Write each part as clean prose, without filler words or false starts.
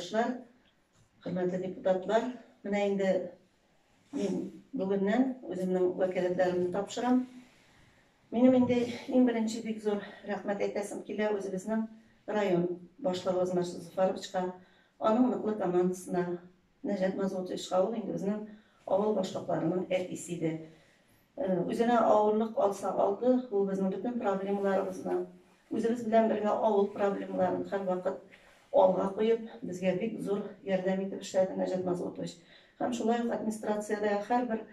yurttaşlar, hürmetli депутатлар, менә инде мин бүгеннән үземнең вәкаләтләремне тапшырам. Минем инде иң беренче бик зур рәхмәт әйтәсем килә үзебезнең район башлыгыбыз Марсель Зуфаровичка, аның ныклы командасына, Нәҗәт Мазутовичка, ул инде безнең авыл башлыкларының әтисе иде. Үзенә авырлык алса алды, ул безнең бөтен проблемаларыбызны, үзебез белән бергә авыл проблемаларын һәрвакыт алга куеп, безгә бик зур ярдәм итеп эшләде Нәҗәт Мазутович. Һәм шулай ук администрациядә һәрбер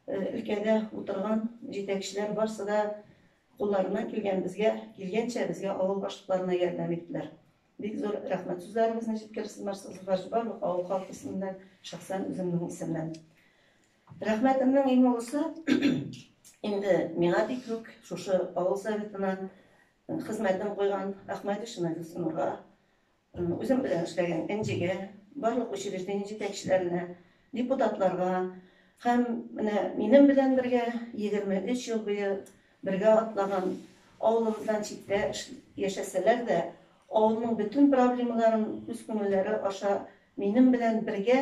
өлкәдә утырган җитәкчеләр барсы да кулларыннан килгәнчә безгә авыл башлыкларына ярдәм иттеләр. Бик зур рәхмәт сүзләребезне җиткерсез Марсель Зуфарович барлык авыл халкы исеменнән, шәхсән үземнең исемнән. Рәхмәтемнең иң олысы инде миңа бик күп шушы авыл советына хезмәтен куйган Әхмәдишина Гөлсинурга, үзем белән эшләгән НЖГә, барлык учреждение җитәкчеләренә, депутатларга һәм менә минем белән бергә 23 ел буе бергә атлаган авылыбыздан читтә яшәсәләр дә, авылның бөтен проблемаларын үз күңелләре аша минем белән бергә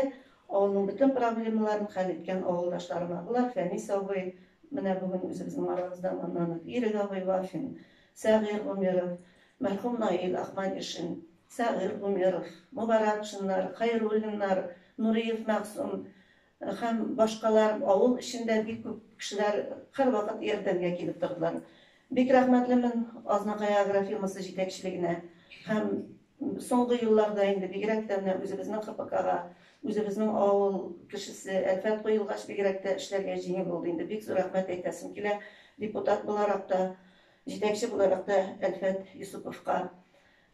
авылның бөтен проблемаларын хәл иткән авылдашларыма. Булар Фәнис абый, менә бүген үзебезнең арабызда моннан Ирек абый Вафин, Сәгыйр Гомеров, мәрхүм Наил Әхмәдишин, Сәгыйр Гомеров, Мубаракшиннар, Хәйруллиннар, Нуриев Мәгъсум һәм башкалар авыл эчендә бик күп кешеләр һәрвакыт ярдәмгә килеп тордылар. Бик рәхмәтлемен Азнакай агрофирмасы җитәкчелегенә һәм соңгы елларда инде бигрәк тә үзебезнең ХПКга, үзебезнең авыл кешесе Әлфәт куелгач бигрәк тә эшләргә җиңел булды. Инде бик зур рәхмәт әйтәсем килә депутат буларак та, җитәкче буларак та Әлфәт Юсуповка.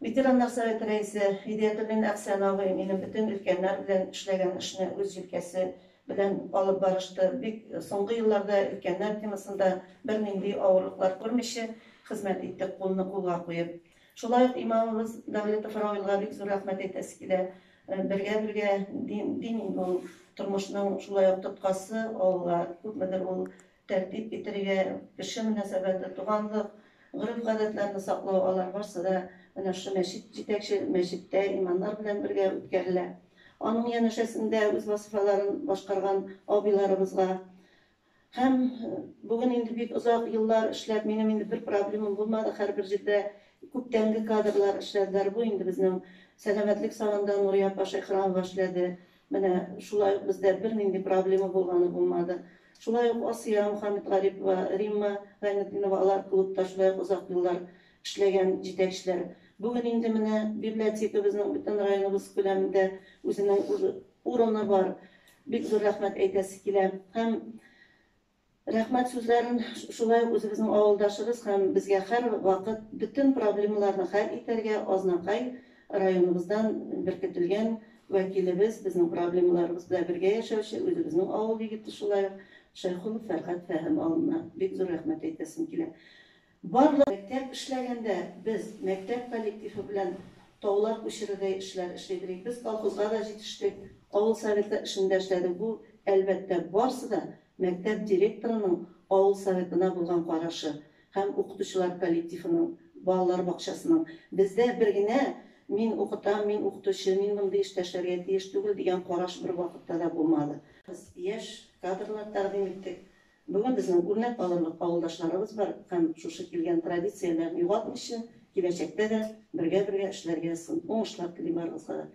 Ветераннар советы рәисе Идиятуллин Әхсән абый минем бөтен өлкәннәр белән эшләгән эшне үз җилкәсе белән алып барышты. Бик соңгы елларда өлкәннәр темасында бернинди авырлыклар күрмичә хезмәт иттек, кулны кулга куеп. Шулай ук имамыбыз Дәүләтов Равилга бик зур рәхмәт әйтәсе килә. Бергә дин ул тормышның шулай ук тоткасы, авылга күпмедер ул тәртип итәргә, кеше мөнәсәбәте, туганлык, гореф-гадәтләрне саклау, алар барсы да менә шу мәчет җитәкче мәчеттә имамнар белән бергә үткәрелә. Аның янәшәсендә үз вазифаларын башкарган абыйларыбызга һәм бүген инде бик озак еллар эшләп, минем инде бер проблемам булмады, һәрбер җирдә күптәнге кадрлар эшләделәр. Бу инде безнең сәламәтлек сагында Нурия апа Шәйхранова эшләде. Менә шулай ук бездә бернинди проблема булганы булмады. Шулай ук Асия Мөхәммәтгалипова, Римма Гайнетдинова алар клубта шулай ук озак еллар эшләгән җитәкчеләр. Бүген инде менә библиотекабызның бөтен районыбыз күләмендә үзенең урыны бар. Бик зур рәхмәт әйтәсе килә. Һәм рәхмәт сүзләрен шулай ук үзебезнең авылдашыбыз һәм безгә һәр вакыт бөтен проблемаларны хәл итәргә Азнакай районыбыздан беркетелгән вәкилебез, безнең проблемаларыбыз белән бергә яшәүче үзебезнең авыл егете шулай ук Шәйхуллов Фәргать Фәһим алына бик зур рәхмәт әйтәсем килә. Барлык мәктәп эшләгәндә без мәктәп коллективы белән таулар күчерүдә эшләр эшләдек. Без колхозга да җитештек, авыл советы эшендә эшләдек. Бу әлбәттә барсы да мәктәп директорының авыл советына булган карашы һәм укытучылар коллективының, балалар бакчасының. Бездә бер генә мин укытам, мин укытучы, мин мондый эштә эшләргә тиеш түгел дигән караш бер вакытта да булмады. Без яшь кадрлар тәкъдим иттек. Бүген безнең үрнәк алырлык авылдашларыбыз бар һәм шушы килгән традицияләрне югалтмыйча, киләчәктә дә бергә эшләргә уңышлар телим барыгызга.